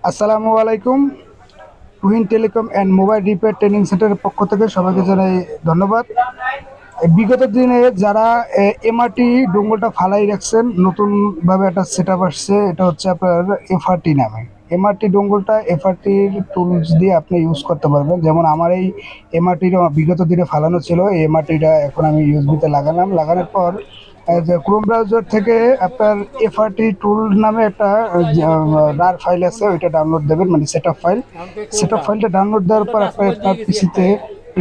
আসসালামু আলাইকুম। Tuhin telecom and mobile repair training সেন্টারের পক্ষ থেকে সবাইকে জানাই ধন্যবাদ। বিগত দিনে যারা এমআরটি ডোঙ্গলটা ফালাই রাখছেন, নতুনভাবে একটা সেট আপ আসছে, এটা হচ্ছে আপনার এফআরটি নামে। এমআরটি ডোঙ্গলটা এফআরটির টুলস দিয়ে আপনি ইউজ করতে পারবেন। যেমন আমার এই এমআরটিটা বিগত দিনে ফালানো ছিল, এই এমআরটিটা এখন আমি ইউএসবিতে লাগালাম। লাগানোর পর যে ক্রোম ব্রাউজার থেকে আপনার এফআরটি টুল নামে একটা রার ফাইল আছে, ওইটা ডাউনলোড দেবেন, মানে সেট আপ ফাইলটা ডাউনলোড দেওয়ার পর আপনি আপনার পিসিতে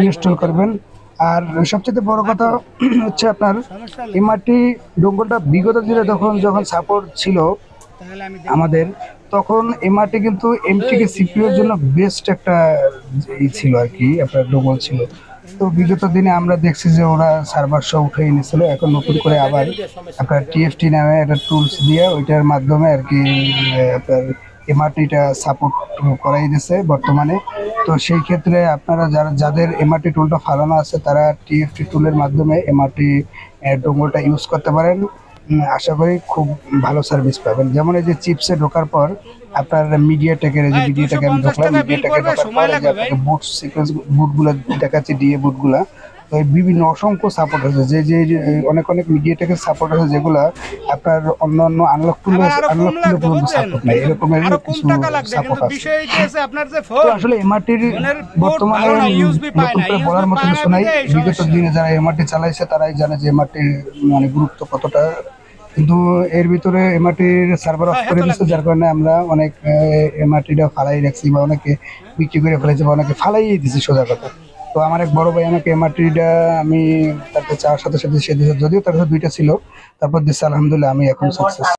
ইনস্টল করবেন। আর সবচেয়ে বড় কথা হচ্ছে আপনার এমআরটি ডোঙ্গলটা বিগত দিনে যখন সাপোর্ট ছিল আমাদের, তখন এমআরটি কিন্তু এমটিকে সিপিইউর জন্য বেস্ট একটা ছিল আর কি, আপনার ডোঙ্গল ছিল। তো বিগত দিনে আমরা দেখছি যে ওরা সার্ভার সহ উঠে এনেছিল, এখন নতুন করে আবার আপনার টিএফটি নামে একটা টুলস দিয়ে ওইটার মাধ্যমে আর কি আপনার এমআরটিটা সাপোর্ট করাই দিচ্ছে বর্তমানে। তো সেই ক্ষেত্রে আপনারা যাদের এমআরটি টুলটা ফালানো আছে তারা টিএফটি টুলের মাধ্যমে এমআরটি ডোঙ্গলটা ইউজ করতে পারেন। আশা করি খুব ভালো সার্ভিস পাবেন। যেমন এই যে চিপসে ঢোকার পর আপনার মিডিয়াটেকের, এই যে মিডিয়াটেকে আমি ঢোকলাম, মিডিয়াটেকে ঢোকার পর এই যে আপনাকে বুট সিকোয়েন্স বুটগুলো দেখাচ্ছে, ডিএ বুটগুলা। তো এই বিভিন্ন অসংখ্য সাপোর্ট আছে, যে অনেক অনেক মিডিয়াটেকের সাপোর্ট আছে, যেগুলা আপনার অন্য আনলক টুলে পর্যন্ত সাপোর্ট নাই, এরকমের কিছু সাপোর্ট আছে। তো আসলে এমআরটির বর্তমানে নতুন করে বলার মতো কিছু নাই। বিগত দিনে যারা এমআরটি চালাইছে তারাই জানে যে এমআরটির মানে গুরুত্ব কতটা। কিন্তু এর ভিতরে এমআরটির সার্ভার অফ করে দিচ্ছে, যার কারণে আমরা অনেক এমআরটিটা ফালাই রাখছি, বা অনেকে বিক্রি করে ফেলেছে, বা অনেকে ফালাই দিছি সোজা কথা। তো আমার এক বড় ভাই আমাকে এমআরটিটা, আমি তার কাছে চাওয়ার সাথে সাথে সে দিয়েছে, যদিও তার কাছে দুইটা ছিল, তারপর দিচ্ছে। আলহামদুলিল্লাহ আমি এখন সাকসেস।